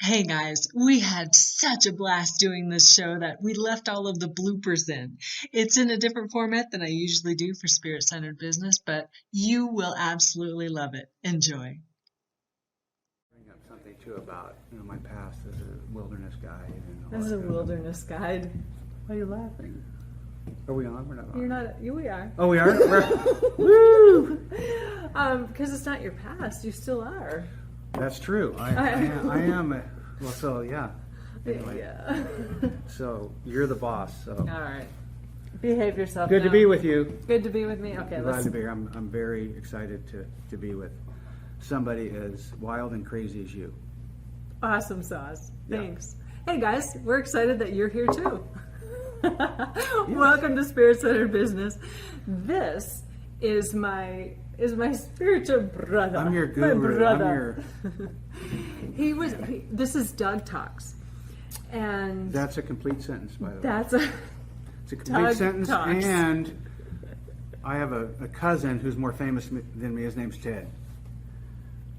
Hey guys, we had such a blast doing this show that we left all of the bloopers in. It's in a different format than I usually do for Spirit Centered Business, but you will absolutely love it. Enjoy. Bring up something too about my past as a wilderness guide. This is a wilderness guide. Why are you laughing? Are we on? We're not on. You're not. We are. Oh, we are. Woo! Because it's not your past. You still are. That's true. I am. Well, so yeah. Anyway. Yeah. So you're the boss. So. All right. Behave yourself. Good now. to be with you. Good to be with me. Okay. Glad to be here. I'm very excited to be with somebody as wild and crazy as you. Awesome sauce. Yeah. Thanks. Hey guys, we're excited that you're here too. Welcome to Spirit Centered Business. This is my spiritual brother. I'm your guru. My brother. This is Tawlks. And That's a complete sentence, by the way. that's It's a complete sentence, Tawlks. and I have a cousin who's more famous than me. His name's Ted.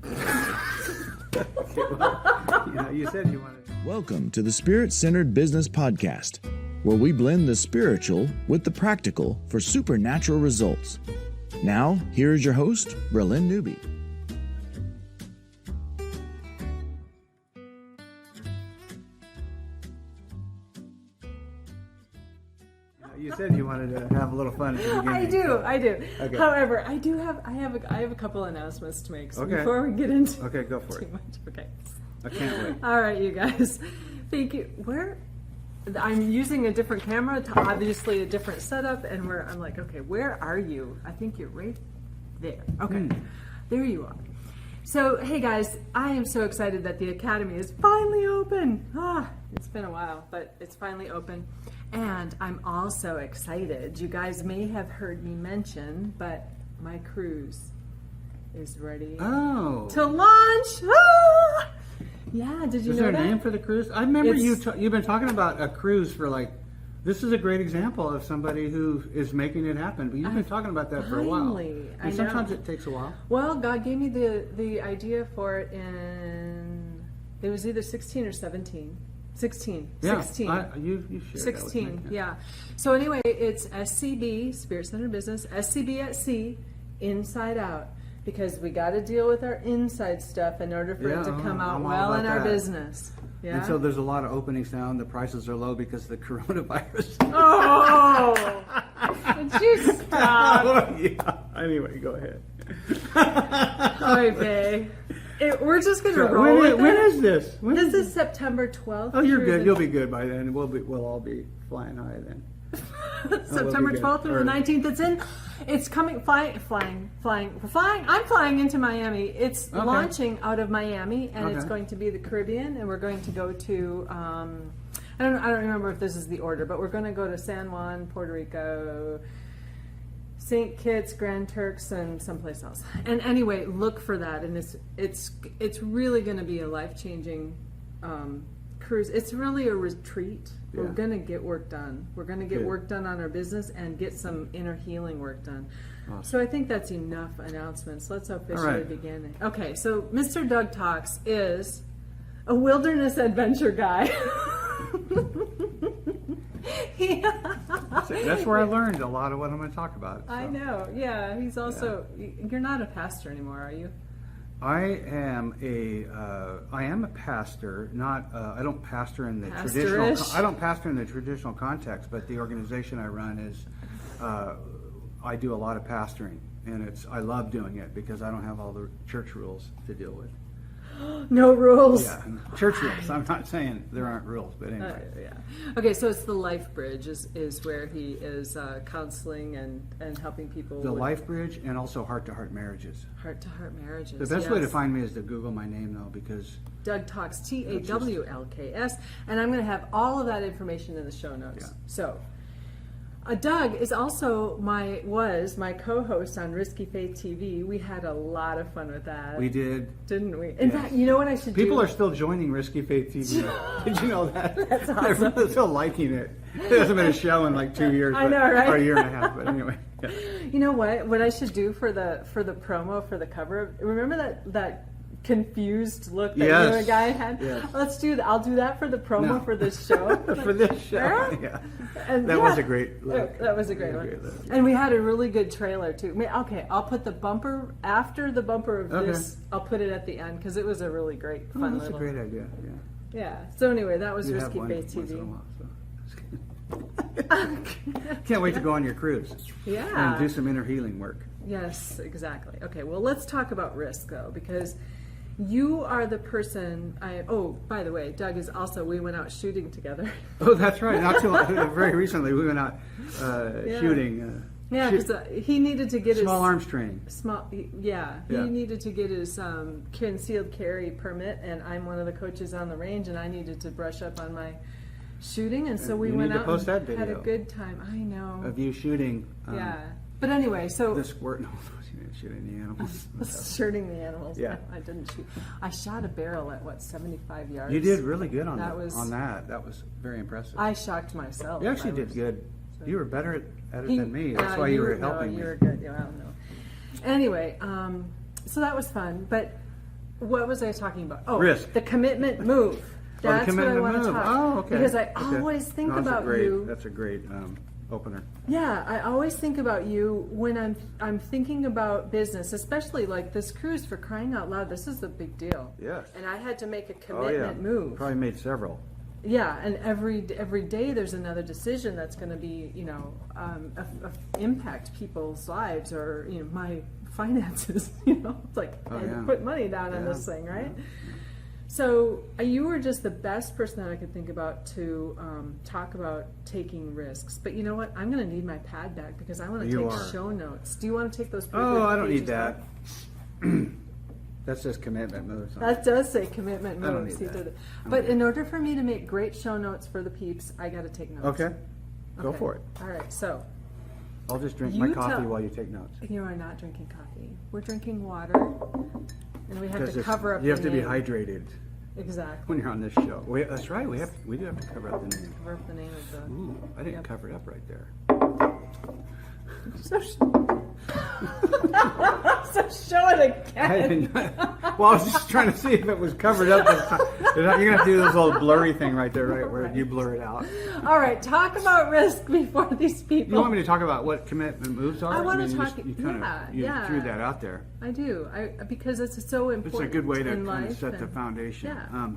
Okay, well, you said you wanted. Welcome to the Spirit Centered Business Podcast, where we blend the spiritual with the practical for supernatural results. Now, here is your host, Bralynn Newby. You said you wanted to have a little fun at the beginning. I do. Okay. However, I have a couple announcements to make. So Okay. before we get into Okay, go for too it. much, okay. I can't wait. All right, you guys. Thank you. I'm using a different camera to obviously a different setup, and I'm like, okay, where are you? I think you're right there. Okay, there you are. So, hey guys, I am so excited that the Academy is finally open. It's been a while, but it's finally open. And I'm also excited. You guys may have heard me mention, but my cruise is ready Oh. to launch. Yeah, did you Is know there a that? name for the cruise? I remember It's- you've been talking about a cruise for this is a great example of somebody who is making it happen, but you've been talking about that for a while. Finally, I And sometimes know. it takes a while. Well, God gave me the idea for it it was either 16 or 17. 16. Yeah, 16. you shared that with 16, me. yeah. So anyway, it's SCB, Spirit Centered Business, SCB at sea, inside out. Because we got to deal with our inside stuff in order for it to come out I'm all well in about our that. business. Yeah. And so there's a lot of openings now, and the prices are low because of the coronavirus. Oh! Would you stop? Oh, yeah. Anyway, go ahead. Okay. We're just going to So roll with when it. is this? This is September 12th. Oh, you're through good. the- You'll be good by then. We'll all be flying high then. September good. 12th through the Or- 19th. It's coming, flying. I'm flying into Miami. It's Okay. launching out of Miami, and it's Okay. going to be the Caribbean, and we're going to go to, I don't remember if this is the order, but we're going to go to San Juan, Puerto Rico, St. Kitts, Grand Turks, and someplace else. And anyway, look for that, and it's really going to be a life-changing cruise. It's really a retreat. Yeah. We're going to get work done. We're going to get Good. work done on our business and get some inner healing work done. Awesome. So I think that's enough announcements. Let's officially All right. begin. Okay, so Mr. Tawlks is a wilderness adventure guy. That's where I learned a lot of what I'm going to talk about. So. I know. Yeah, he's also. You're not a pastor anymore, are you? I am a pastor. Not I don't pastor in the Pastor-ish? I don't pastor in the traditional context, but the organization I run is I do a lot of pastoring, and I love doing it because I don't have all the church rules to deal with. No rules. Yeah, church rules. I'm not saying there aren't rules, but anyway. Yeah. Okay, so it's the Life Bridge is where he is counseling and helping people. The with Life Bridge and also heart-to-heart marriages. heart-to-heart marriages. The best way to yes. find me is to Google my name, though, because Tawlks, Tawlks, and I'm going to have all of that information in the show notes. Yeah. So, Doug is also was my co-host on Risky Faith TV. We had a lot of fun with that. we did. Didn't we? In fact, you know what I should do? People are still joining Risky Faith TV. Did you know that? That's awesome. They're still liking it. It hasn't been a show in like 2 years. I know, right? Or a year and a half, but anyway. Yeah. You know what? What I should do for the promo for the cover? Remember that confused look that Yes. you and Guy had. Yes. Let's do that. I'll do that for the promo No. for this show. For this show, yeah. And That was a great look. That was a great That was one. a great look. And we had a really good trailer too. Okay, I'll put the bumper after the bumper of Okay. this. I'll put it at the end because it was a really great, Oh, fun that's little. a great idea. Yeah. Yeah. So anyway, that was You have Risky one Faith once in a TV. while, so. Can't wait to go on your cruise. Yeah. And do some inner healing work. Yes, exactly. Okay, well, let's talk about risk though, because you are the person. By the way, Doug is also. We went out shooting together. Oh, that's right. Not too long, very recently, we went out shooting. Yeah, because he needed to get Small his arms training. Yeah, Yeah. he needed to get his concealed carry permit, and I'm one of the coaches on the range, and I needed to brush up on my shooting, and so we You went need to out post and that had a video. good time. I know. Of you shooting. Yeah, but anyway, so The squirt. No, you didn't shoot any animals. shooting the animals. Yeah. I didn't shoot. I shot a barrel at 75 yards. You did really good on That that. was- On that. That was very impressive. I shocked myself. You actually I did was- good. You were better at it He- than me. That's why you were no, helping you me. were good. Yeah, I don't know. Anyway, so that was fun. But what was I talking about? Oh, Risk. the commitment move. That's commitment what I want to move. talk. Oh, okay. Because I Okay. always think No, that's about a great, you. That's a great opener. Yeah, I always think about you when I'm thinking about business, especially like this cruise. For crying out loud, this is a big deal. Yes. And I had to make a Oh yeah. commitment move. Probably made several. Yeah, and every day there's another decision that's going to be, impact people's lives or my finances. It's like Oh, I had to yeah. put money down on Yeah. this thing, right? So you were just the best person that I could think about to talk about taking risks. But you know what? I'm going to need my pad back because I want to You take are. show notes. Do you want to take those? Oh, I don't need pages that. out? That says commitment moves. on That does say commitment I don't moves. need He that. did it. But in order for me to make great show notes for the peeps, I got to take notes. Okay. Go Okay. for it. All right. So I'll just drink You my coffee tell- while you take notes. you are not drinking coffee. We're drinking water, and we have Because to cover up. you have the to be name. hydrated Exactly. when you're on this show. That's right. We do have to cover up the name. Cover up the name of the. Ooh, I didn't Yep. cover it up right there. So, so show it I again. didn't, well, I was just trying to see if it was covered up. You're gonna have to do this little blurry thing right there, right, where you blur it out. All right, talk about risk before these people. You want me to talk about what commitment moves are? I wanna mean, talk- You kind of yeah. threw that out there. I do. Because it's so important. It's a good way to in kind of life set the and- foundation. Yeah.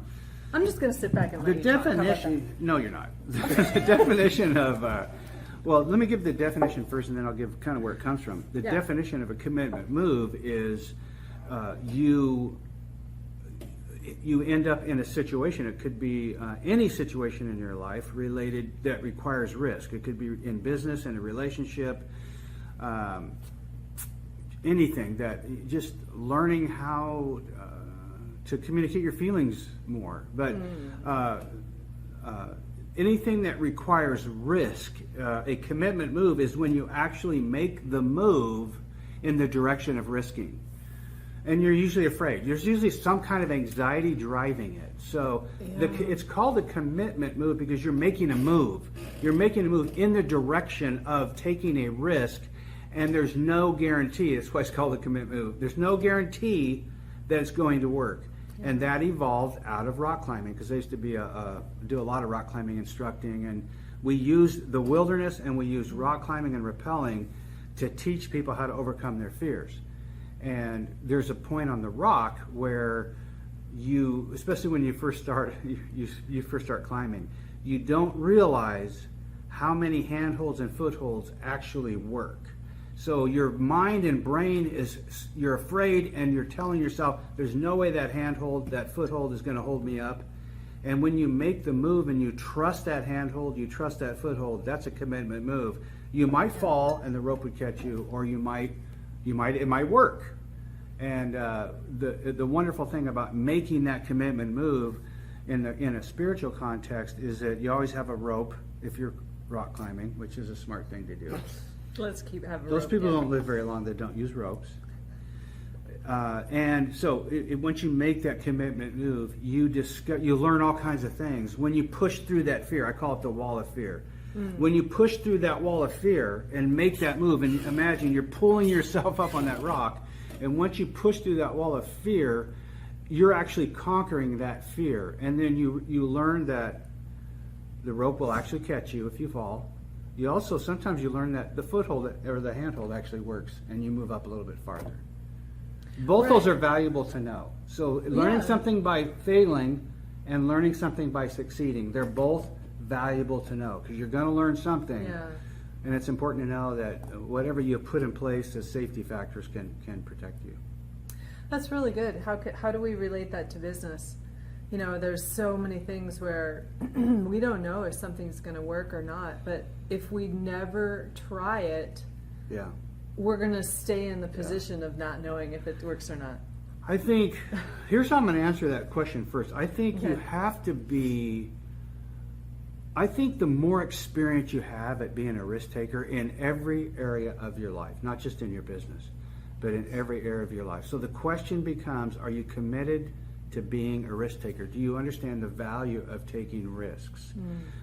I'm just going to sit back and The let you talk. How about definition. No, you're not. The definition of. Well, let me give the definition first, and then I'll give kind of where it comes from. The Yeah. definition of a commitment move is you end up in a situation. It could be any situation in your life related that requires risk. It could be in business, in a relationship, anything that just learning how to communicate your feelings more. But anything that requires risk, a commitment move is when you actually make the move in the direction of risking. And you're usually afraid. There's usually some kind of anxiety driving it. So it's called a commitment move because you're making a move. You're making a move in the direction of taking a risk, and there's no guarantee. That's why it's called a commitment move. There's no guarantee that it's going to work. And that evolved out of rock climbing because I used to be do a lot of rock climbing instructing, and we used the wilderness and we used rock climbing and rappelling to teach people how to overcome their fears. And there's a point on the rock where you, especially when you first start, you first start climbing, you don't realize how many handholds and footholds actually work. So your mind and brain you're afraid and you're telling yourself, there's no way that handhold, that foothold is going to hold me up. And when you make the move and you trust that handhold, you trust that foothold, that's a commitment move. You might fall and the rope would catch you, or it might work. And the wonderful thing about making that commitment move in a spiritual context is that you always have a rope if you're rock climbing, which is a smart thing to do. Let's keep having. Those people don't live very long that don't use ropes. And so once you make that commitment move, you learn all kinds of things. When you push through that fear, I call it the wall of fear. When you push through that wall of fear and make that move, and imagine you're pulling yourself up on that rock, and once you push through that wall of fear, you're actually conquering that fear. And then you learn that the rope will actually catch you if you fall. You also, sometimes you learn that the foothold or the handhold actually works, and you move up a little bit farther. Both those are valuable to know. So learning something by failing and learning something by succeeding, they're both valuable to know, because you're going to learn something. Yeah. And it's important to know that whatever you put in place as safety factors can protect you. That's really good. How do we relate that to business? You know, there's so many things where we don't know if something's going to work or not, but if we never try it, Yeah. we're going to stay in the position of not knowing if it works or not. I think, here's how I'm going to answer that question first. I think you Okay. have to be, I think the more experience you have at being a risk taker in every area of your life, not just in your business, but in every area of your life. So the question becomes, are you committed to being a risk taker? Do you understand the value of taking risks?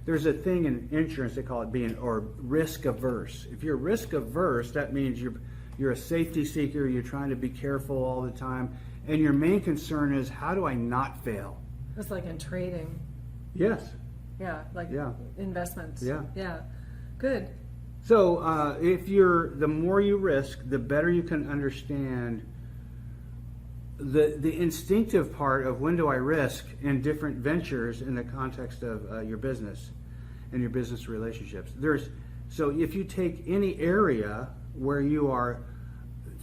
There's a thing in insurance, they call it being, or risk averse. If you're risk averse, that means you're a safety seeker, you're trying to be careful all the time, and your main concern is, how do I not fail? It's like in trading. Yes. Yeah, like investments. Yeah. Yeah. Good. So the more you risk, the better you can understand the instinctive part of when do I risk in different ventures in the context of your business and your business relationships. So if you take any area where you are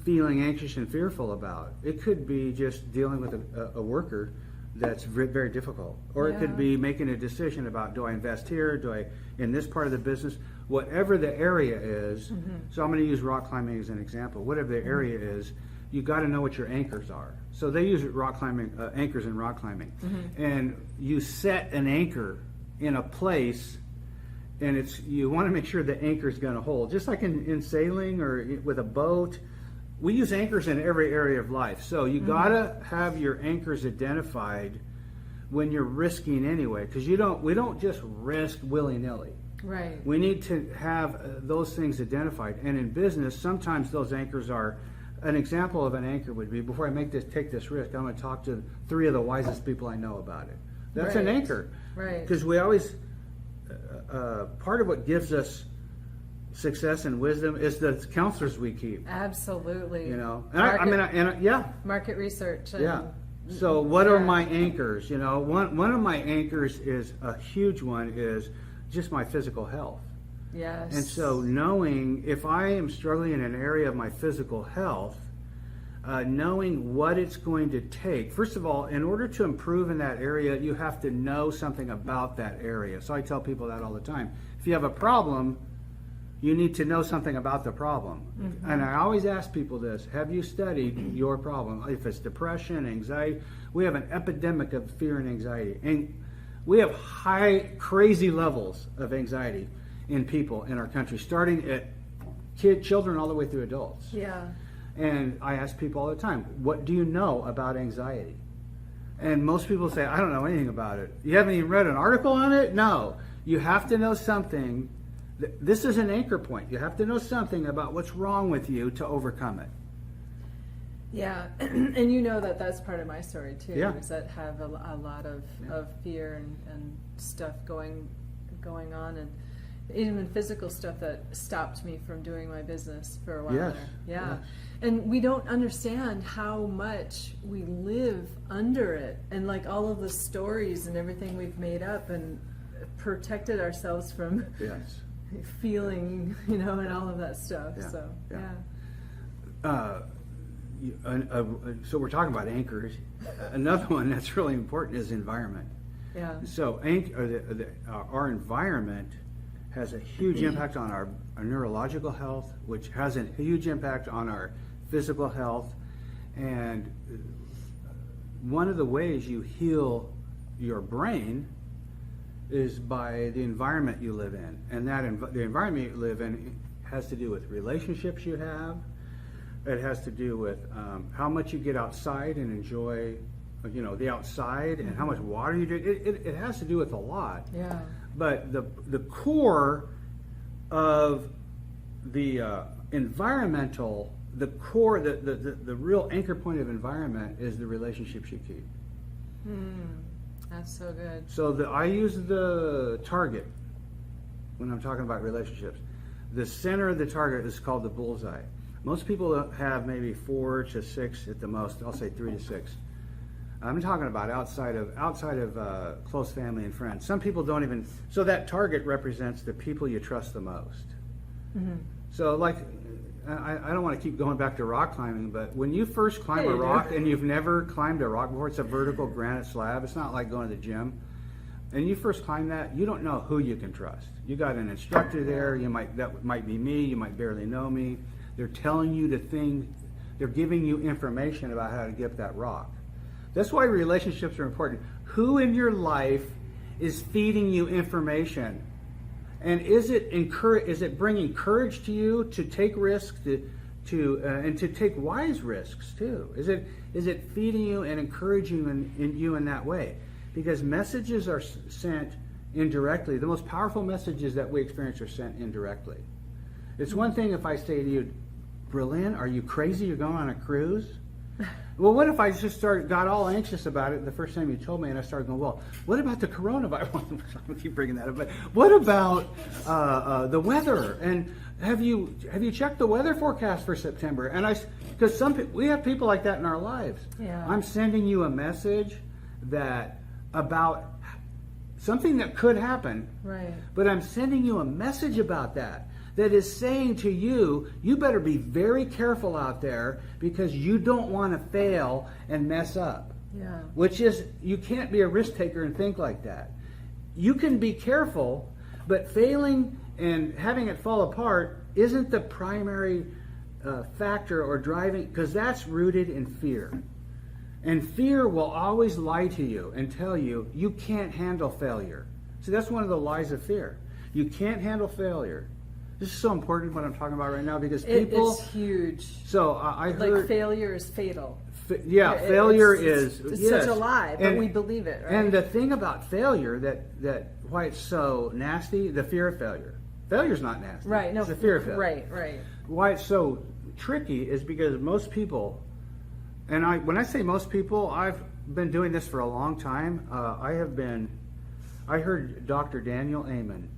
feeling anxious and fearful about, it could be just dealing with a worker that's very difficult, or it could be making a decision about, do I invest here, do I in this part of the business, whatever the area is. So I'm going to use rock climbing as an example. Whatever the area is, you got to know what your anchors are. So they use rock climbing anchors in rock climbing, and you set an anchor in a place, and you want to make sure the anchor is going to hold, just like in sailing or with a boat. We use anchors in every area of life. So you got to have your anchors identified when you're risking anyway, because we don't just risk willy-nilly. Right. We need to have those things identified. And in business, sometimes those anchors are, an example of an anchor would be, before I take this risk, I'm going to talk to 3 of the wisest people I know about it. That's an anchor. Right. Because we always, part of what gives us success and wisdom is the counselors we keep. Absolutely. You know, market research. So what are my anchors? You know, one of my anchors is a huge one, is just my physical health. Yes. And so knowing if I am struggling in an area of my physical health, knowing what it's going to take. First of all, in order to improve in that area, you have to know something about that area. So I tell people that all the time. If you have a problem, you need to know something about the problem. And I always ask people this: have you studied your problem? If it's depression, anxiety, we have an epidemic of fear and anxiety. And we have high, crazy levels of anxiety in people in our country, starting at children all the way through adults. Yeah. And I ask people all the time, what do you know about anxiety? And most people say, I don't know anything about it. You haven't even read an article on it? No. You have to know something. This is an anchor point. You have to know something about what's wrong with you to overcome it. Yeah, and you know that's part of my story too. Yeah. Is that have a lot of fear and stuff going on, and even physical stuff that stopped me from doing my business for a while Yes. there. Yeah. Yes. And we don't understand how much we live under it, and like all of the stories and everything we've made up and protected ourselves from Yes. feeling, and all of that stuff. Yeah. So, Yeah. So we're talking about anchors. Another one that's really important is environment. Yeah. So our environment has a huge impact on our neurological health, which has a huge impact on our physical health. And one of the ways you heal your brain is by the environment you live in. And the environment you live in has to do with relationships you have. It has to do with how much you get outside and enjoy, the outside, and how much water you drink. It has to do with a lot. Yeah. But the core of the environmental the core, the real anchor point of environment is the relationships you keep. That's so good. So I use the target when I'm talking about relationships. The center of the target is called the bullseye. Most people have maybe 4 to 6 at the most. I'll say 3 to 6. I'm talking about outside of close family and friends. Some people don't even. So that target represents the people you trust the most. Mm-hmm. So like, I don't want to keep going back to rock climbing, but when you first climb a rock and you've never climbed a rock before, it's a vertical granite slab. It's not like going to the gym. And you first climb that, you don't know who you can trust. You got an instructor there. That might be me. You might barely know me. They're telling you the thing. They're giving you information about how to get up that rock. That's why relationships are important. Who in your life is feeding you information? And is it bringing courage to you to take risks, and to take wise risks too? Is it feeding you and encouraging you in that way? Because messages are sent indirectly. The most powerful messages that we experience are sent indirectly. It's one thing if I say to you, Bralynn, are you crazy? You're going on a cruise? Well, what if I just got all anxious about it the first time you told me, and I started going, well, what about the coronavirus? I keep bringing that up, but what about the weather? And have you checked the weather forecast for September? And because we have people like that in our lives. Yeah. I'm sending you a message about something that could happen, right? But I'm sending you a message about that is saying to you, you better be very careful out there because you don't want to fail and mess up. Yeah. Which is, you can't be a risk taker and think like that. You can be careful, but failing and having it fall apart isn't the primary factor or driving, because that's rooted in fear. And fear will always lie to you and tell you you can't handle failure. So that's one of the lies of fear. You can't handle failure. This is so important what I'm talking about right now because people. It's huge. So I heard. Like failure is fatal. Failure is. It's such a lie, but we believe it, right? And the thing about failure that why it's so nasty, the fear of failure. Failure's not nasty. Right. No. It's the fear of failure. Right. Why it's so tricky is because most people, and when I say most people, I've been doing this for a long time. I heard Dr. Daniel Amen.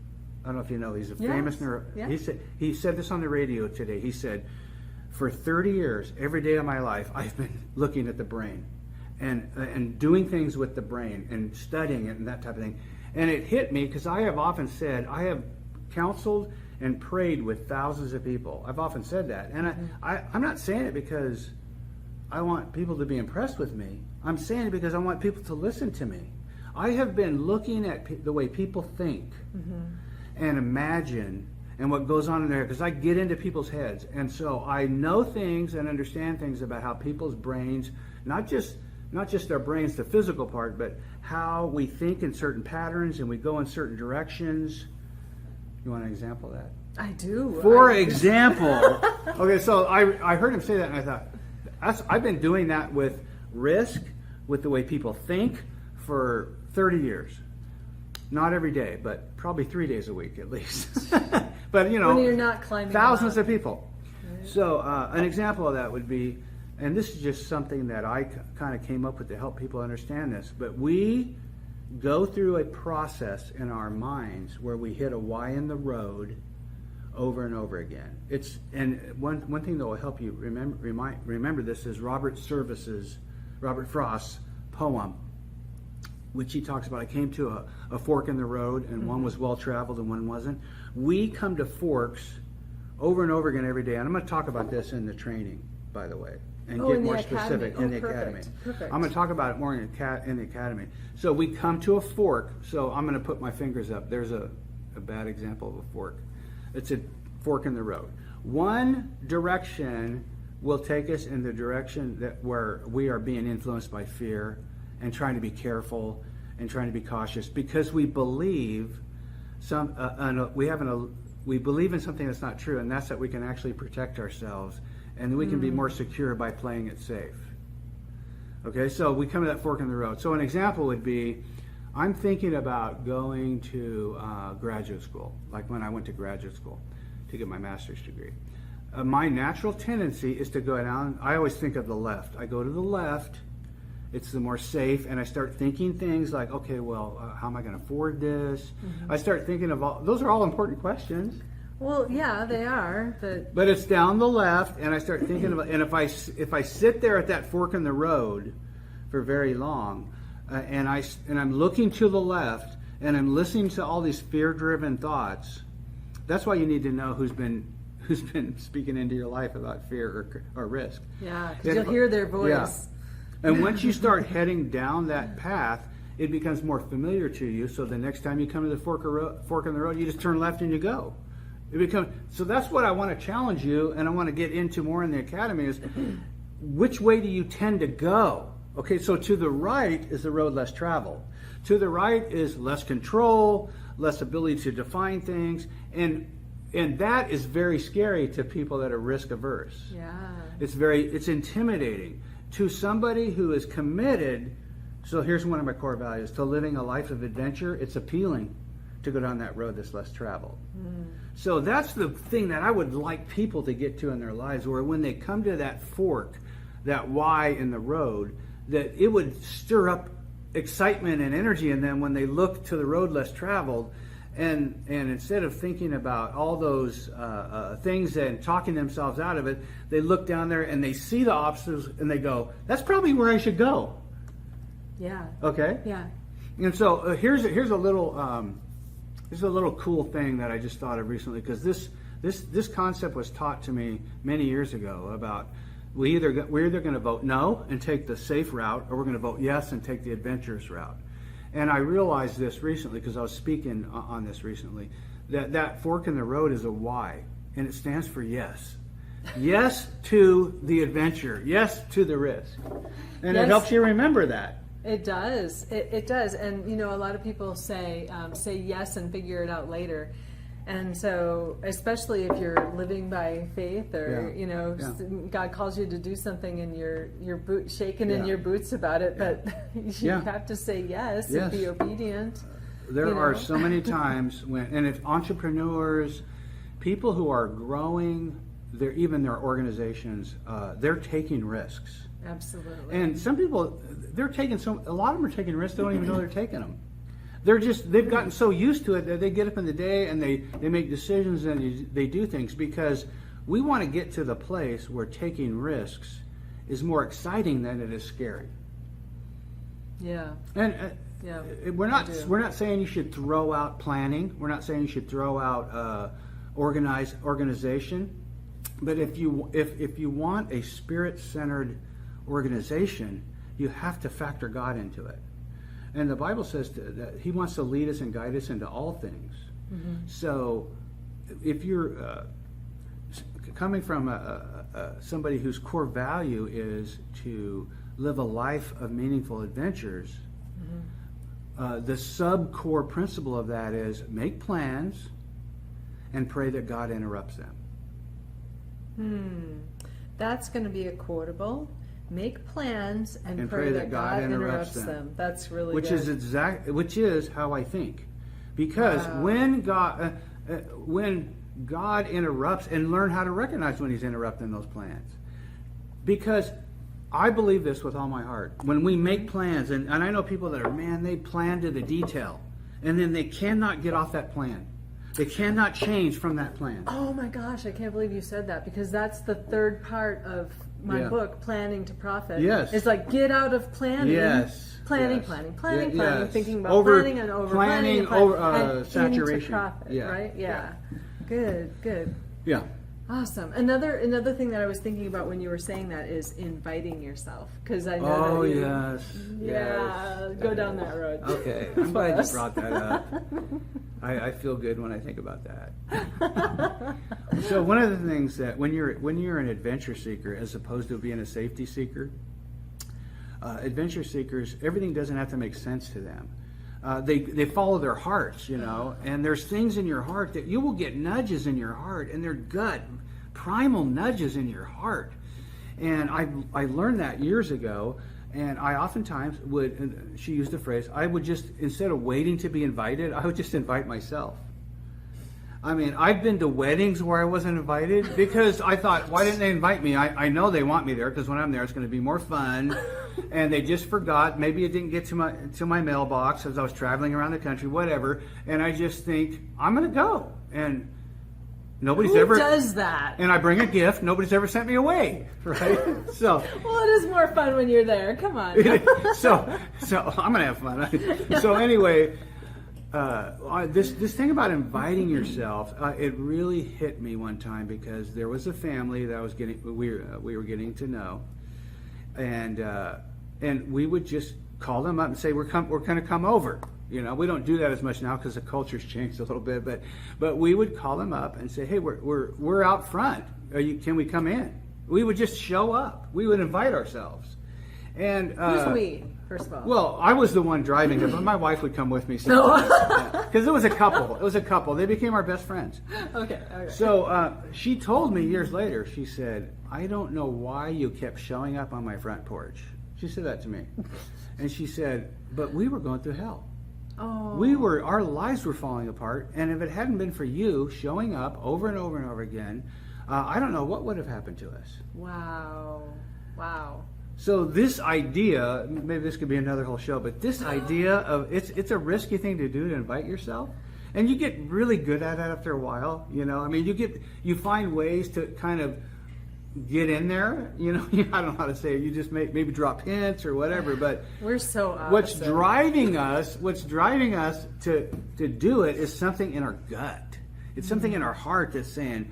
I don't know if you know, he's a famous neuro. Yeah. He said this on the radio today. He said, for 30 years, every day of my life, I've been looking at the brain and doing things with the brain and studying it and that type of thing. And it hit me because I have often said, I have counseled and prayed with thousands of people. I've often said that. And I'm not saying it because I want people to be impressed with me. I'm saying it because I want people to listen to me. I have been looking at the way people think. Mm-hmm. And imagine and what goes on in there, because I get into people's heads, and so I know things and understand things about how people's brains, not just their brains, the physical part, but how we think in certain patterns and we go in certain directions. You want an example of that? I do. For example, okay, so I heard him say that, and I thought, I've been doing that with risk, with the way people think, for 30 years. Not every day, but probably 3 days a week at least. But when you're not climbing, thousands of people. Right. So an example of that would be, and this is just something that I kind of came up with to help people understand this, but we go through a process in our minds where we hit a Y in the road over and over again. And one thing that will help you remember this is Robert Frost's poem, which he talks about. I came to a fork in the road, and one was well-traveled and one wasn't. We come to forks over and over again every day, and I'm going to talk about this in the training, by the way, and get more specific in the academy. Perfect. I'm going to talk about it more in the academy. So we come to a fork, so I'm going to put my fingers up. There's a bad example of a fork. It's a fork in the road. One direction will take us in the direction where we are being influenced by fear and trying to be careful and trying to be cautious because we believe we believe in something that's not true, and that's that we can actually protect ourselves and we can be more secure by playing it safe. Okay, so we come to that fork in the road. So an example would be, I'm thinking about going to graduate school, like when I went to graduate school to get my master's degree. my natural tendency is to go down. I always think of the left. I go to the left. It's the more safe, and I start thinking things like, okay, well, how am I going to afford this? I start thinking of those are all important questions. Well, yeah, they are. But it's down the left, and I start thinking about, and if I sit there at that fork in the road for very long, and I'm looking to the left, and I'm listening to all these fear-driven thoughts, that's why you need to know who's been speaking into your life about fear or risk. Yeah, because you'll hear their voice. Yeah. And once you start heading down that path, it becomes more familiar to you. So the next time you come to the fork in the road, you just turn left and you go. So that's what I want to challenge you, and I want to get into more in the academy is which way do you tend to go? Okay, so to the right is the road less traveled. To the right is less control, less ability to define things, and that is very scary to people that are risk averse. Yeah. It's intimidating. To somebody who is committed, so here's one of my core values, to living a life of adventure, it's appealing to go down that road that's less traveled. So that's the thing that I would like people to get to in their lives, where when they come to that fork, that Y in the road, that it would stir up excitement and energy in them when they look to the road less traveled. And instead of thinking about all those things and talking themselves out of it, they look down there and they see the obstacles and they go, that's probably where I should go. Yeah. Okay? Yeah. And so here's a little cool thing that I just thought of recently, because this concept was taught to me many years ago about we're either going to vote no and take the safe route, or we're going to vote yes and take the adventurous route. And I realized this recently because I was speaking on this recently, that fork in the road is a Y, and it stands for yes. Yes to the adventure. Yes to the risk. And Yes. It helps you remember that. It does. It does. And, a lot of people say yes and figure it out later. And so, especially if you're living by faith, or, God calls you to do something and you're shaking in your boots about it, but you have to say yes and be obedient. There are so many times and if entrepreneurs, people who are growing, even their organizations, they're taking risks. Absolutely. And some people, a lot of them are taking risks, they don't even know they're taking them. They've gotten so used to it that they get up in the day and they make decisions and they do things, because we want to get to the place where taking risks is more exciting than it is scary. Yeah. And we're not saying you should throw out planning. We're not saying you should throw out organization. But if you want a spirit-centered organization, you have to factor God into it. And the Bible says that He wants to lead us and guide us into all things. Mm-hmm. So if you're coming from somebody whose core value is to live a life of meaningful adventures, the sub-core principle of that is make plans and pray that God interrupts them. That's going to be a quotable. Make plans and pray that God interrupts them. That's really good. Which is how I think, because when God interrupts, and learn how to recognize when He's interrupting those plans, because I believe this with all my heart. When we make plans, and I know people that they plan to the detail, and then they cannot get off that plan. They cannot change from that plan. Oh my gosh, I can't believe you said that, because that's the third part of my book, Planning to Profit. Yes. It's like, get out of planning. Yes. Planning, Yes. thinking about planning and over planning and saturation. Into profit, right? Yeah. Good. Yeah. Awesome. Another thing that I was thinking about when you were saying that is inviting yourself, because I know that yes. Go down that road. Okay, I'm glad you brought that up. I feel good when I think about that. So one of the things that when you're an adventure seeker as opposed to being a safety seeker, adventure seekers, everything doesn't have to make sense to them. They follow their hearts, and there's things in your heart that you will get nudges in your heart, and they're gut, primal nudges in your heart. And I learned that years ago, and I oftentimes would, and she used the phrase, I would just, instead of waiting to be invited, I would just invite myself. I mean, I've been to weddings where I wasn't invited because I thought, why didn't they invite me? I know they want me there because when I'm there, it's going to be more fun. And they just forgot. Maybe it didn't get to my mailbox as I was traveling around the country, whatever. And I just think, I'm going to go. And nobody's Who ever does that? And I bring a gift. Nobody's ever sent me away, right? So, well, it is more fun when you're there. Come on. so I'm gonna have fun. So anyway, this thing about inviting yourself, it really hit me one time because there was a family that we were getting to know, and we would just call them up and say we're going to come over. You know, we don't do that as much now because the culture's changed a little bit, but we would call them up and say, hey, we're out front. Can we come in? We would just show up. We would invite ourselves. And who's we, first of all? Well, I was the one driving it, but my wife would come with me sometimes. Because it was a couple. It was a couple. They became our best friends. Okay. So she told me years later, she said, I don't know why you kept showing up on my front porch. She said that to me. And she said, but we were going through hell. Oh. Our lives were falling apart, and if it hadn't been for you showing up over and over and over again, I don't know what would have happened to us. Wow. So this idea, maybe this could be another whole show, but this idea of it's a risky thing to do to invite yourself, and you get really good at it after a while. You know, I mean, you find ways to kind of get in there, you know. I don't know how to say it. You just maybe drop hints or whatever, but we're so opposite. What's driving us to do it is something in our gut. It's something in our heart that's saying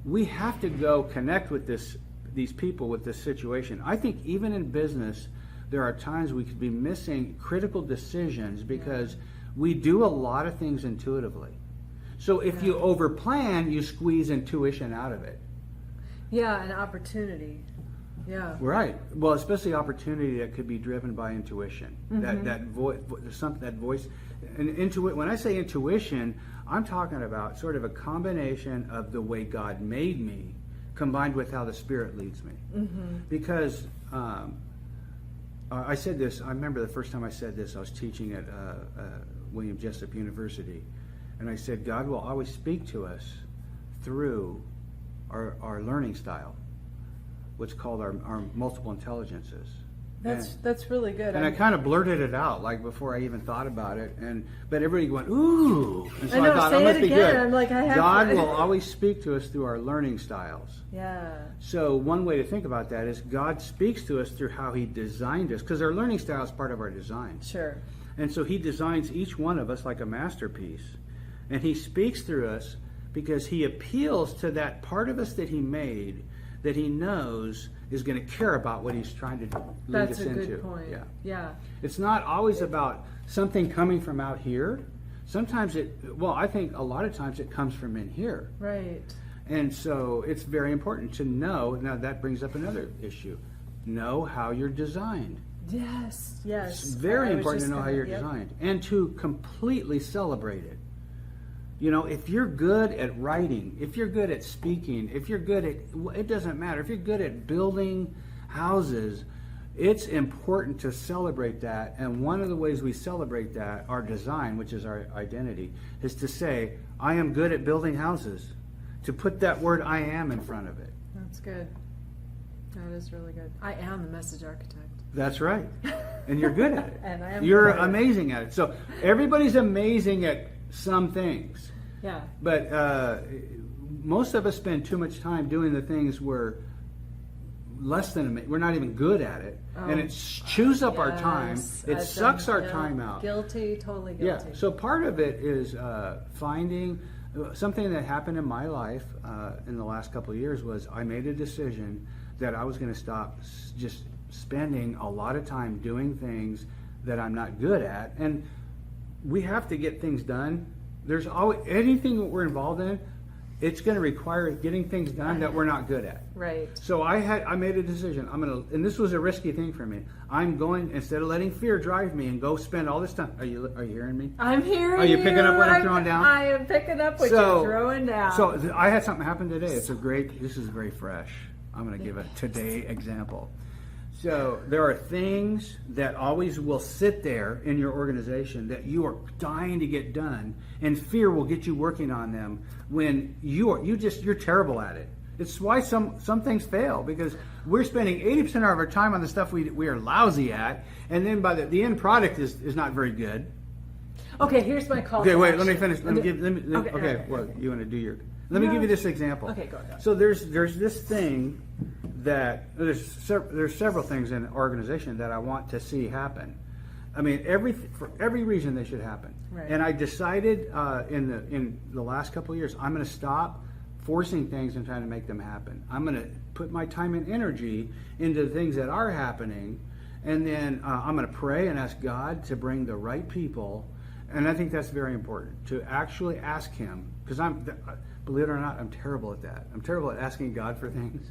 we have to go connect with these people, with this situation. I think even in business, there are times we could be missing critical decisions because we do a lot of things intuitively. So if you overplan, you squeeze intuition out of it. Yeah, an opportunity. Yeah. Right. Well, especially opportunity that could be driven by intuition. Mm-hmm. That voice. And when I say intuition, I'm talking about sort of a combination of the way God made me, combined with how the Spirit leads me. Mm-hmm. Because I said this. I remember the first time I said this. I was teaching at William Jessup University, and I said, God will always speak to us through our learning style, what's called our multiple intelligences. That's really good. And I kind of blurted it out, like before I even thought about it, but everybody went, ooh. And so I thought, say it must it be again. good. I'm like, God will always speak to us through our learning styles. Yeah. So one way to think about that is God speaks to us through how He designed us, because our learning style is part of our design. Sure. And so He designs each one of us like a masterpiece. And He speaks through us because He appeals to that part of us that He made, that He knows is going to care about what He's trying to lead us into. That's a good point. Yeah. It's not always about something coming from out here. Sometimes I think a lot of times it comes from in here. Right. And so it's very important to know. Now that brings up another issue. Know how you're designed. Yes. It's very important to know how you're designed and to completely celebrate it. You know, if you're good at writing, if you're good at speaking, if you're good at, it doesn't matter, if you're good at building houses, it's important to celebrate that. And one of the ways we celebrate that, our design, which is our identity, is to say, I am good at building houses. To put that word I am in front of it. That's good. That is really good. I am the message architect. That's right. And you're good at it. And I am You're amazing at it. So everybody's amazing at some things. Yeah. But most of us spend too much time doing the things we're less than amazing. We're not even good at it. And it chews up our time. It sucks our time out. Guilty, totally guilty. Yeah. So part of it is finding something that happened in my life in the last couple of years was I made a decision that I was going to stop just spending a lot of time doing things that I'm not good at. And we have to get things done. There's always anything that we're involved in, it's going to require getting things done that we're not good at. Right. So I made a decision. And this was a risky thing for me. I'm going, instead of letting fear drive me and go spend all this time. Are you hearing me? I'm hearing you. Are you picking up what I'm throwing down? I am picking up what you're throwing down. So I had something happen today. This is very fresh. I'm going to give a today example. So there are things that always will sit there in your organization that you are dying to get done, and fear will get you working on them when you're terrible at it. It's why some things fail, because we're spending 80% of our time on the stuff we are lousy at, and then by the end product is not very good. Okay, here's my call. Okay, to wait, action. let me finish. Okay, well, you want to do your... Let me give you this example. Okay, go ahead. So there's this thing that there's several things in an organization that I want to see happen. I mean, for every reason they should happen. Right. And I decided in the last couple of years, I'm going to stop forcing things and trying to make them happen. I'm going to put my time and energy into the things that are happening, and then I'm going to pray and ask God to bring the right people. And I think that's very important, to actually ask Him, because believe it or not, I'm terrible at that. I'm terrible at asking God for things.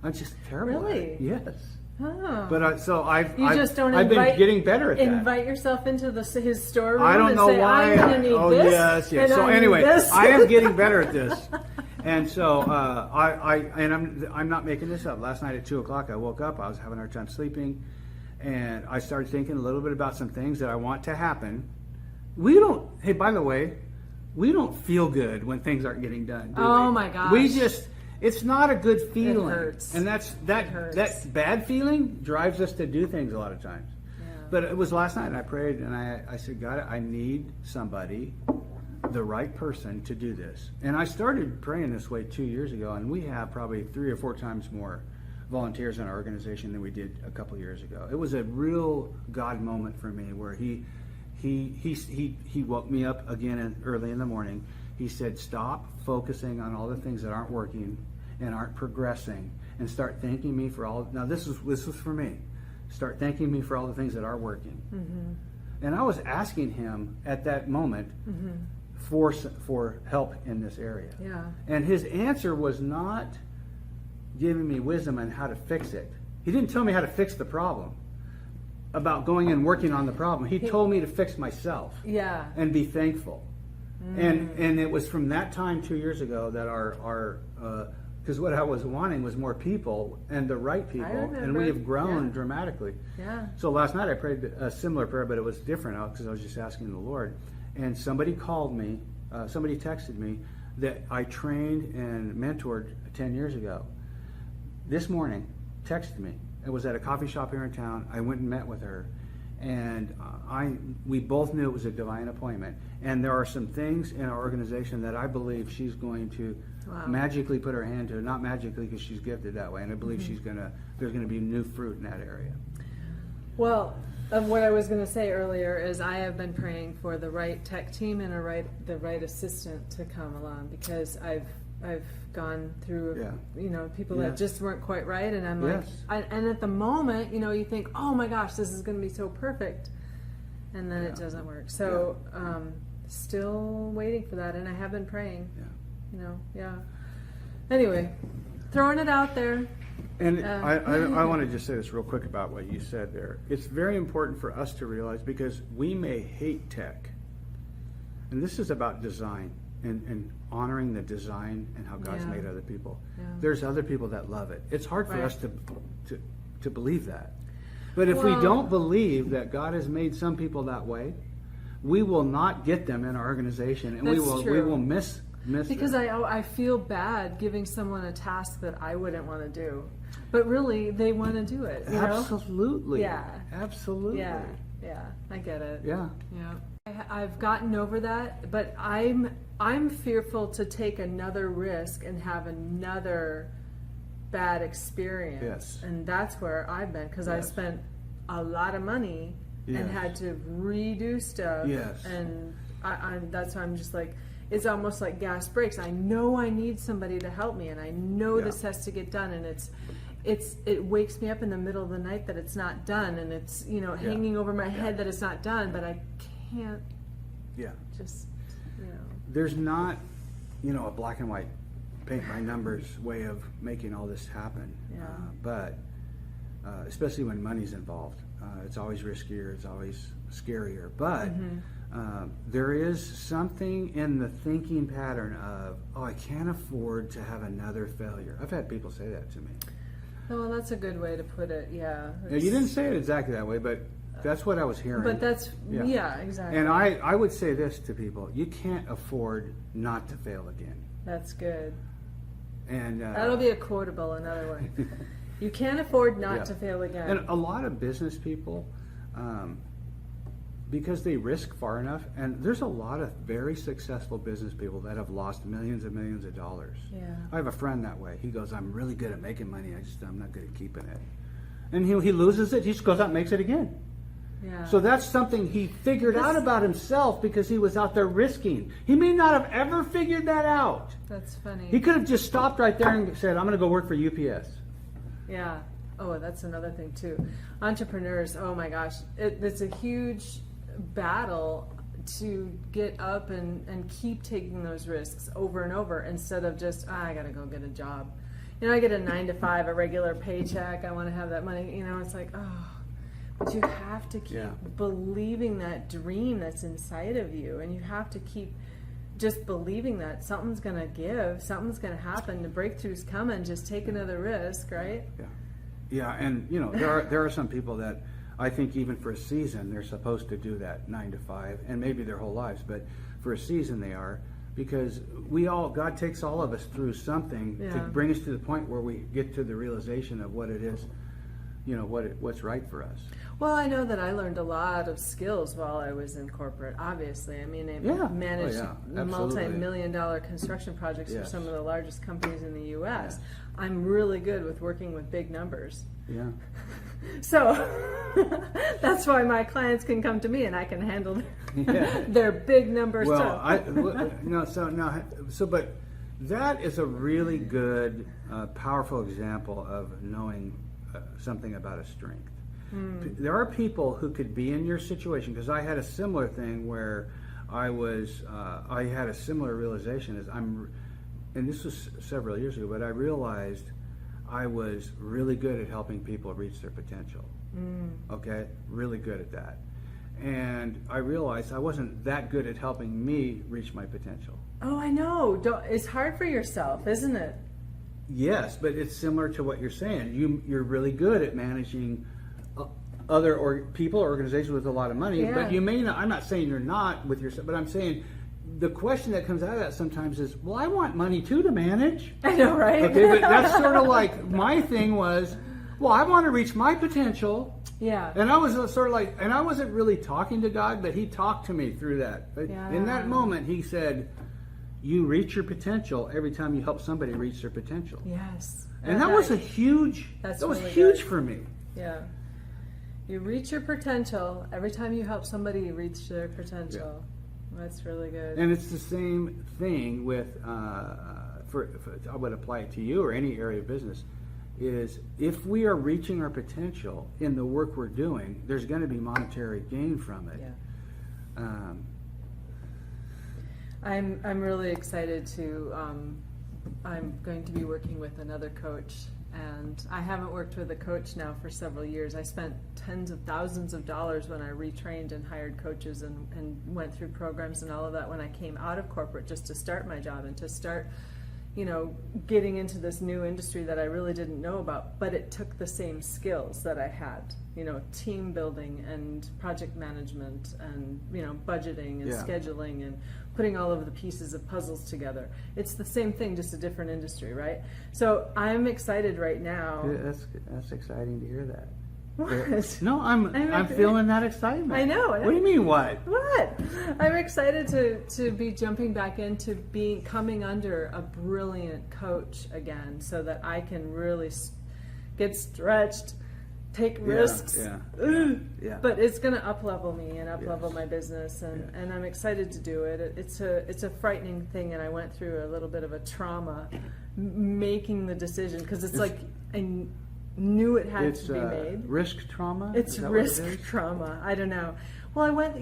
I'm just terrible at it. Really? Yes. Oh. But I've been getting better at that. Invite yourself into his storeroom. I don't know and say, why. I'm gonna need this. Yes. And So I need anyway, this. I am getting better at this, and so I'm not making this up. Last night at 2:00, I woke up. I was having a hard time sleeping, and I started thinking a little bit about some things that I want to happen. Hey, by the way, we don't feel good when things aren't getting done, do we? Oh my gosh. It's not a good feeling. It hurts. And that bad feeling drives us to do things a lot of times. Yeah. But it was last night, and I prayed, and I said, God, I need somebody, the right person to do this. And I started praying this way 2 years ago, and we have probably 3 or 4 times more volunteers in our organization than we did a couple years ago. It was a real God moment for me, where he woke me up again early in the morning. He said, stop focusing on all the things that aren't working and aren't progressing, and start thanking me for all. Now this was for me. Start thanking me for all the things that are working. Mm-hmm. And I was asking him at that moment for help in this area. Yeah. And his answer was not giving me wisdom on how to fix it. He didn't tell me how to fix the problem, about going and working on the problem. He told me to fix myself. Yeah. And be thankful. And it was from that time 2 years ago that our because what I was wanting was more people and the right people, and we have grown dramatically. Yeah. So last night I prayed a similar prayer, but it was different because I was just asking the Lord. And somebody called me, somebody texted me that I trained and mentored 10 years ago. This morning, texted me. It was at a coffee shop here in town. I went and met with her, and we both knew it was a divine appointment. And there are some things in our organization that I believe she's going to magically put her hand to. Not magically, because she's gifted that way, and I believe there's going to be new fruit in that area. Well, what I was going to say earlier is I have been praying for the right tech team and the right assistant to come along, because I've gone through, people that just weren't quite right, and I'm like, and at the moment, you think, oh my gosh, this is going to be so perfect, and then it doesn't work. So, still waiting for that, and I have been praying. Anyway, throwing it out there. And I want to just say this real quick about what you said there. It's very important for us to realize, because we may hate tech, and this is about design and honoring the design and how God's made other people. Yeah. There's other people that love it. It's hard for us to believe that. But if we don't believe that God has made some people that way, we will not get them in our organization, and we will miss because them. I feel bad giving someone a task that I wouldn't want to do, but really they want to do it. Absolutely. Yeah. Absolutely. Yeah. I get it. Yeah. I've gotten over that, but I'm fearful to take another risk and have another bad experience. Yes. And that's where I've been, because I spent a lot of money and had to redo stuff. Yes. And that's why I'm just like, it's almost like gas brakes. I know I need somebody to help me, and I know this has to get done, and it wakes me up in the middle of the night that it's not done, and it's hanging over my head that it's not done, but I can't just there's not a black and white paint by numbers way of making all this happen, but especially when money's involved, it's always riskier, it's always scarier, but there is something in the thinking pattern of, I can't afford to have another failure. I've had people say that to me. Oh, that's a good way to put it. Yeah. You didn't say it exactly that way, but that's what I was hearing. But that's yeah exactly. And I would say this to people: you can't afford not to fail again. That's good. And that'll be a quotable, another one. You can't afford not to fail again. And a lot of business people, because they risk far enough, and there's a lot of very successful business people that have lost millions and millions of dollars. Yeah. I have a friend that way. He goes, I'm really good at making money, I'm not good at keeping it. And he loses it, he just goes out and makes it again. Yeah. So that's something he figured out about himself because he was out there risking. He may not have ever figured that out. That's funny. He could have just stopped right there and said, I'm going to go work for UPS. Yeah. Oh, that's another thing too. Entrepreneurs, oh my gosh, it's a huge battle to get up and keep taking those risks over and over instead of just, I got to go get a job. I get a 9-to-5, a regular paycheck. I want to have that money. It's like, oh. But you have to keep believing that dream that's inside of you, and you have to keep just believing that something's going to give, something's going to happen, the breakthrough's coming, just take another risk, right? Yeah, and there are some people that I think even for a season they're supposed to do that 9-to-5, and maybe their whole lives, but for a season they are, because God takes all of us through something to bring us to the point where we get to the realization of what it is, what's right for us. Well, I know that I learned a lot of skills while I was in corporate, obviously. I mean, I managed multi-million-dollar construction projects for some of the largest companies in the U.S. I'm really good with working with big numbers. Yeah. So that's why my clients can come to me and I can handle their big number stuff. But that is a really good, powerful example of knowing something about a strength. There are people who could be in your situation, because I had a similar thing where I had a similar realization and this was several years ago, but I realized I was really good at helping people reach their potential. Okay? Really good at that. And I realized I wasn't that good at helping me reach my potential. Oh, I know. It's hard for yourself, isn't it? Yes, but it's similar to what you're saying. You're really good at managing other people or organizations with a lot of money, but you may not. I'm not saying you're not with yourself, but I'm saying the question that comes out of that sometimes is, well, I want money too to manage. I know, right? Okay, but that's sort of like my thing was, well, I want to reach my potential. Yeah. And I was sort of like, and I wasn't really talking to God, but He talked to me through that. But in that moment, He said, you reach your potential every time you help somebody reach their potential. Yes. And that was huge for me. Yeah. You reach your potential every time you help somebody reach their potential. Yeah. That's really good. And it's the same thing with, I would apply it to you or any area of business, is if we are reaching our potential in the work we're doing, there's going to be monetary gain from it. Yeah. I'm really excited to, I'm going to be working with another coach, and I haven't worked with a coach now for several years. I spent tens of thousands of dollars when I retrained and hired coaches and went through programs and all of that when I came out of corporate, just to start my job and to start, getting into this new industry that I really didn't know about. But it took the same skills that I had, team building and project management and, budgeting and scheduling and putting all of the pieces of puzzles together. It's the same thing, just a different industry, right? So I'm excited right now. Yeah, that's exciting to hear that. What? No, I'm feeling that excitement. I know. What do you mean, what? What? I'm excited to be jumping back into coming under a brilliant coach again, so that I can really get stretched, take risks. Yeah. But it's going to up-level me and up-level my business, and I'm excited to do it. It's a frightening thing, and I went through a little bit of a trauma making the decision, because it's like I knew it had to be made. Risk trauma? It's risk trauma. I don't know. Well, I went,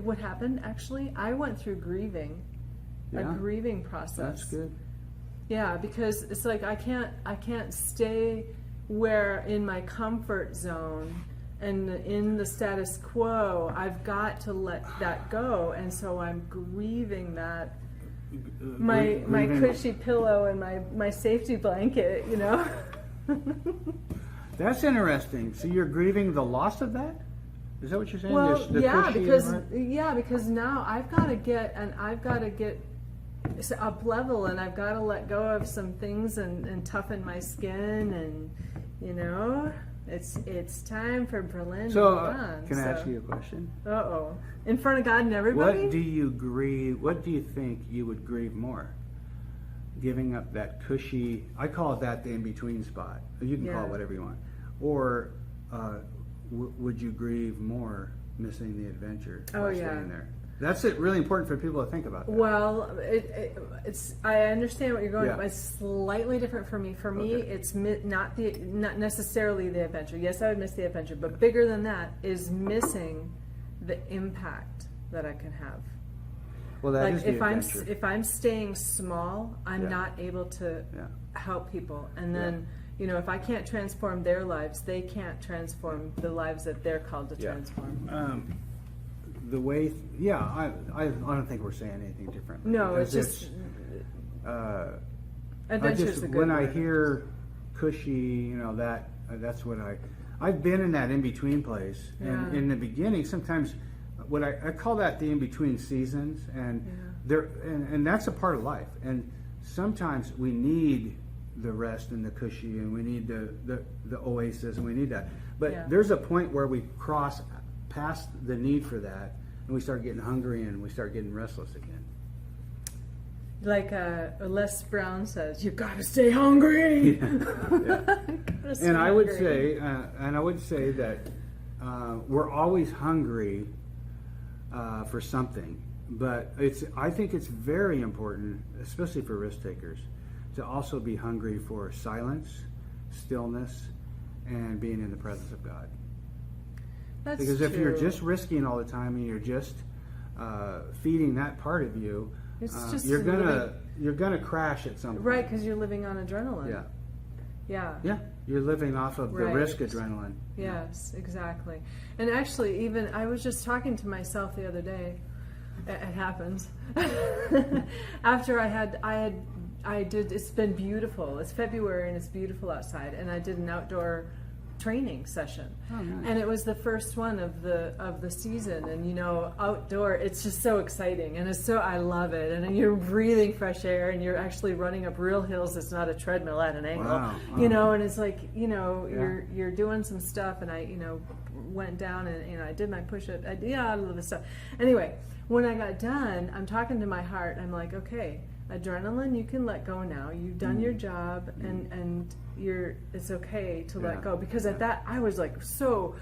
what happened actually? I went through grieving, a grieving process. That's good. Yeah, because it's like I can't stay where in my comfort zone and in the status quo. I've got to let that go, and so I'm grieving that. My cushy pillow and my safety blanket, That's interesting. So you're grieving the loss of that? Is that what you're saying? Well, The yeah, cushy because now I've got to get up level, and I've got to let go of some things and toughen my skin, and it's time for Bralynn. So can I ask you a question? In front of God and everybody. What do you grieve? What do you think you would grieve more? Giving up that cushy, I call it that the in-between spot. You can call it whatever you want. Or would you grieve more missing the adventure by staying there? That's really important for people to think about that. Well, it's. I understand what you're going. It's slightly different for me. For me, it's not necessarily the adventure. Yes, I would miss the adventure, but bigger than that is missing the impact that I can have. Well, that is the adventure. If I'm staying small, I'm not able to help people, and then if I can't transform their lives, they can't transform the lives that they're called to transform. The way, I don't think we're saying anything different. No, it's just adventure's a good when word. I hear cushy, that's what I've been in that in between place, and in the beginning, sometimes. What I call that the in-between seasons, and and that's a part of life. And sometimes we need the rest and the cushy, and we need the oasis, and we need that. But there's a point where we cross past the need for that, and we start getting hungry, and we start getting restless again. Like Les Brown says, you gotta stay hungry. And I would say that we're always hungry. For something, but I think it's very important, especially for risk takers, to also be hungry for silence, stillness, and being in the presence of God. That's because if true. you're just risking all the time and you're just feeding that part of you, you're gonna crash at some point. Right, because you're living on adrenaline. Yeah. You're living off of the risk adrenaline. Yes, exactly. And actually, even I was just talking to myself the other day. It happens. After I did. It's been beautiful. It's February and it's beautiful outside, and I did an outdoor training session. Oh, nice. And it was the first one of the season, and outdoor, it's just so exciting, and I love it, and you're breathing fresh air, and you're actually running up real hills. It's not a treadmill at an angle. Wow. And it's like you're doing some stuff, and I went down and I did my push-up. I did all of this stuff. Anyway, when I got done, I'm talking to my heart. I'm like, okay, adrenaline, you can let go now. You've done your job, and it's okay to let go, because at that I was like so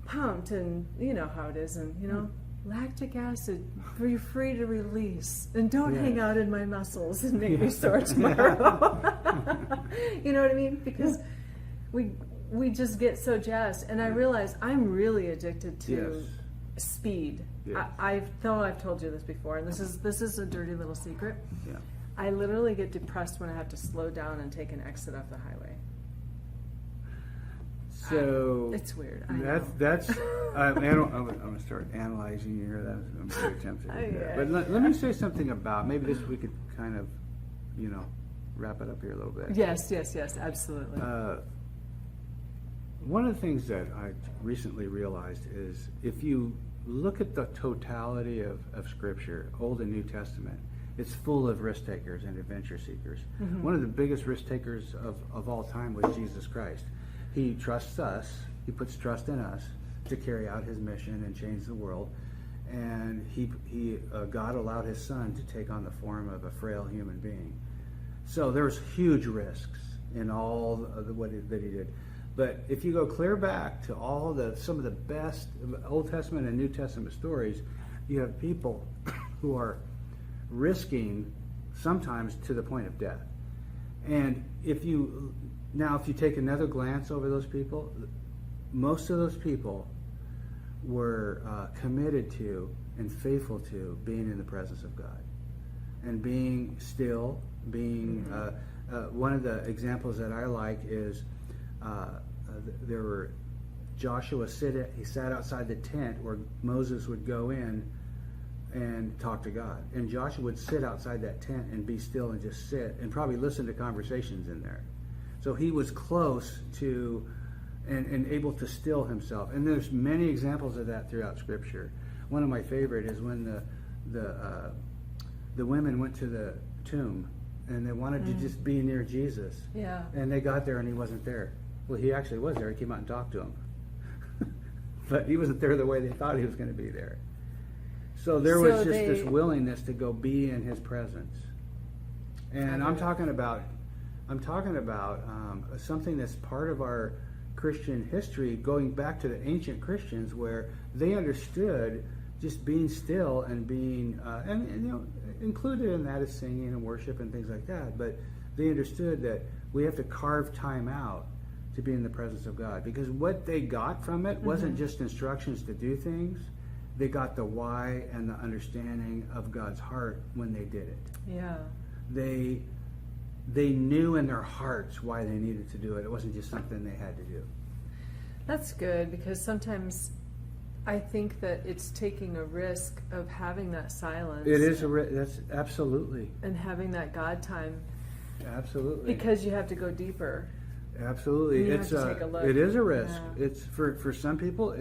pumped, and you know how it is, and lactic acid, you're free to release, and don't hang out in my muscles and make me sore tomorrow. You know what I mean? Because we just get so jazzed, and I realize I'm really addicted to speed. I've told you this before, and this is a dirty little secret. I literally get depressed when I have to slow down and take an exit off the highway. So it's weird. That's I'm gonna start analyzing you here. I'm very tempted to do that. But let me say something about, maybe we could kind of wrap it up here a little bit. Yes, absolutely. One of the things that I recently realized is, if you look at the totality of Scripture, Old and New Testament, it's full of risk takers and adventure seekers. Mm-hmm. One of the biggest risk takers of all time was Jesus Christ. He trusts us. He puts trust in us to carry out his mission and change the world. And God allowed his son to take on the form of a frail human being. So there's huge risks in all of what that he did. But if you go clear back to some of the best Old Testament and New Testament stories, you have people who are risking sometimes to the point of death. And if you take another glance over those people, most of those people were committed to and faithful to being in the presence of God and being still. One of the examples that I like is there were Joshua sat outside the tent where Moses would go in and talk to God, and Joshua would sit outside that tent and be still and just sit and probably listen to conversations in there. So he was close to and able to still himself. And there's many examples of that throughout Scripture. One of my favorite is when the women went to the tomb and they wanted to just be near Jesus. Yeah. And they got there and he wasn't there. Well, he actually was there. He came out and talked to them. But he wasn't there the way they thought he was going to be there. So there was just this willingness to go be in his presence. And I'm talking about something that's part of our Christian history, going back to the ancient Christians, where they understood just being still and being, and you know, included in that is singing and worship and things like that. But they understood that we have to carve time out to be in the presence of God, because what they got from it wasn't just instructions to do things. They got the why and the understanding of God's heart when they did it. Yeah. They knew in their hearts why they needed to do it. It wasn't just something they had to do. That's good, because sometimes I think that it's taking a risk of having that silence. It is that's absolutely. And having that God time. Absolutely. Because you have to go deeper. Absolutely. You have to take a look. It is a risk. Yeah. It's for some people,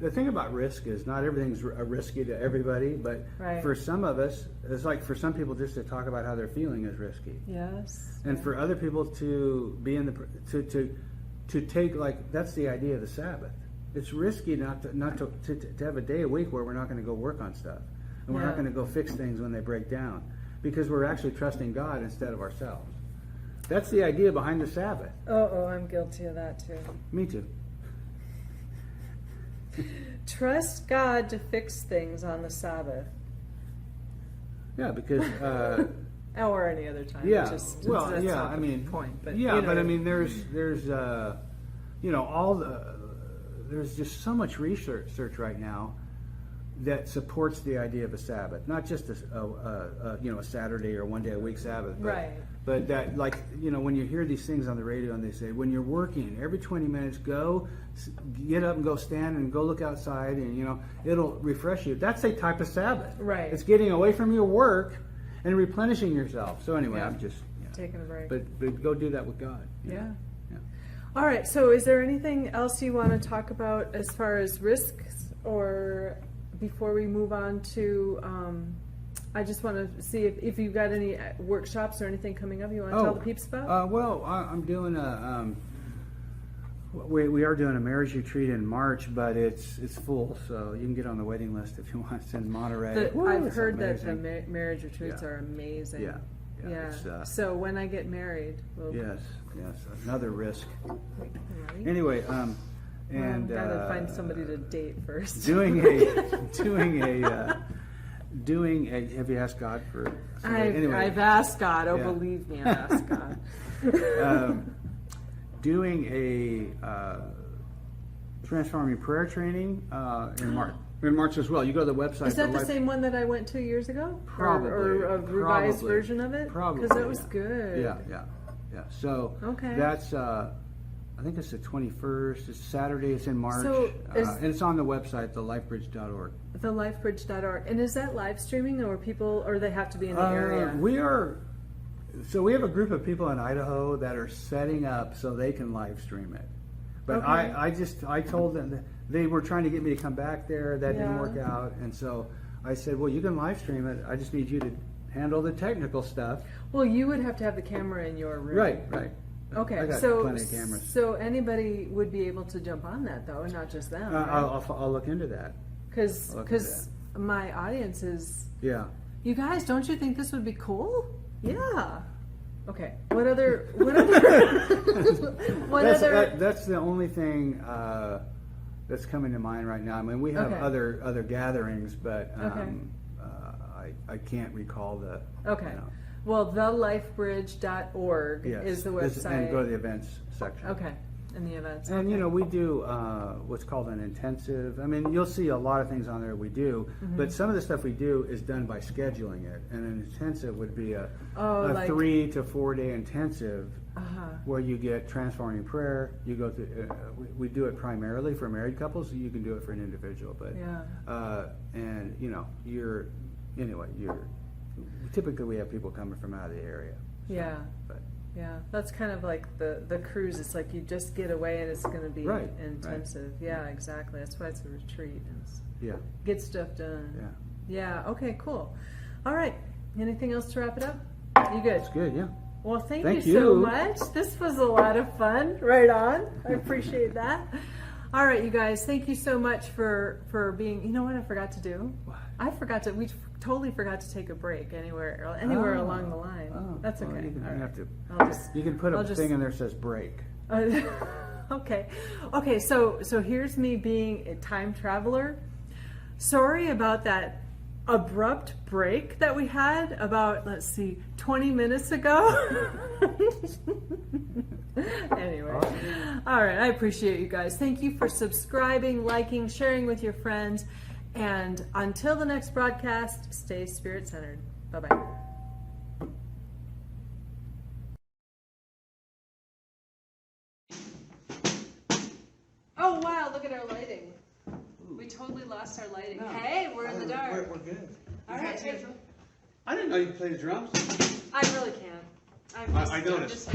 the thing about risk is not everything's risky to everybody, but for some of us, it's like for some people just to talk about how they're feeling is risky. Yes. And for other people to be in to take, like, that's the idea of the Sabbath. It's risky not to have a day a week where we're not going to go work on stuff, and we're not going to go fix things when they break down, because we're actually trusting God instead of ourselves. That's the idea behind the Sabbath. Oh, I'm guilty of that too. Me too. Trust God to fix things on the Sabbath. Yeah, because or any other time. yeah, that's well, not yeah, I the mean, point, but yeah, you know. but I mean, there's you know, there's just so much research right now that supports the idea of a Sabbath, not just a Saturday or one day a week Sabbath, but that, like, you know, when you hear these things on the radio and they say, when you're working, every 20 minutes, get up and go stand and go look outside, and, you know, it'll refresh you. That's a type of Sabbath. Right. It's getting away from your work and replenishing yourself. So anyway, I'm just taking a break. But go do that with God. Yeah. Yeah. All right. So, is there anything else you want to talk about as far as risks, or before we move on to? I just want to see if you've got any workshops or anything coming up you want to tell the peeps about? Well, I'm doing we are doing a marriage retreat in March, but it's full, so you can get on the waiting list if you want. It's in Monterey. I've heard that the marriage retreats are amazing. Yeah. So when I get married, yes, another risk. Right? Anyway, and gotta find somebody to date first. Doing a. Have you asked God for? I've asked God. Oh, believe me, I've asked God. Doing a transforming prayer training in March. In March as well. You go to the website. Is that the same one that I went to years ago? Probably. Or a revised version of it? Probably. Because it was good. Yeah. So that's. I think it's the 21st. It's Saturday. It's in March. So and it's on the website, thelifebridge.org. Thelifebridge.org. And is that live streaming, or they have to be in the area? So we have a group of people in Idaho that are setting up so they can live stream it. But I told them that they were trying to get me to come back there. That didn't work out. And so I said, well, you can live stream it. I just need you to handle the technical stuff. Well, you would have to have the camera in your room. Right. Okay, I got plenty of cameras. So anybody would be able to jump on that, though, and not just them. Right? I'll look into that. Because my audience is. Yeah. You guys, don't you think this would be cool? Yeah. Okay. What other? That's the only thing that's coming to mind right now. I mean, we have other gatherings, but I can't recall the. Okay. You know. Well, thelifebridge.org is the website. And go to the events section. Okay, in the events. And, you know, we do what's called an intensive. I mean, you'll see a lot of things on there we do, but some of the stuff we do is done by scheduling it. And an intensive would be a 3 to 4 day intensive where you get transforming prayer. You go through, we do it primarily for married couples, so you can do it for an individual. But and, you know, typically we have people coming from out of the area. So, Yeah, that's kind of like the cruise. It's like you just get away and it's going to be Right, intensive. right. Yeah, exactly. That's why it's a retreat. Yeah. Get stuff done. Yeah. Yeah, okay, cool. All right. Anything else to wrap it up? You good? It's good, yeah. Well, thank Thank you so you. much. This was a lot of fun. Right on. I appreciate that. All right, you guys, thank you so much for being, you know what I forgot to do? What? We totally forgot to take a break anywhere along the line. Oh, That's well, okay. you can All right. have to. I'll just, You can put I'll a just- thing in there that says break. okay. Okay, so here's me being a time traveler. Sorry about that abrupt break that we had about, 20 minutes ago. Anyway, all right, I appreciate you guys. Thank you for subscribing, liking, sharing with your friends, and until the next broadcast, stay spirit-centered. Bye-bye. Oh wow, look at our lighting. We totally lost our lighting. No. Hey, we're in the dark. We're good. All right, hey. I didn't know you played drums. I really can't. I noticed.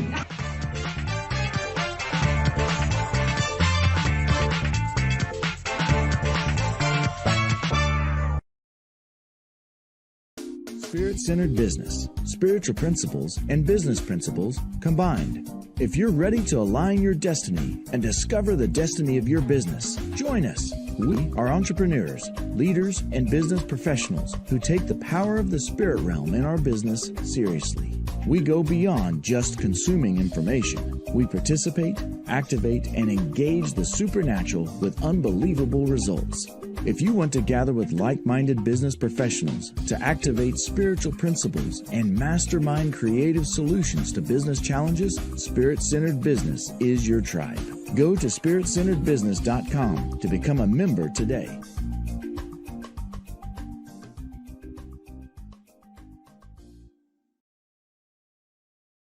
Spirit-centered business, spiritual principles, and business principles combined. If you're ready to align your destiny and discover the destiny of your business, join us. We are entrepreneurs, leaders, and business professionals who take the power of the spirit realm in our business seriously. We go beyond just consuming information. We participate, activate, and engage the supernatural with unbelievable results. If you want to gather with like-minded business professionals to activate spiritual principles and mastermind creative solutions to business challenges, Spirit-Centered Business is your tribe. Go to spiritcenteredbusiness.com to become a member today.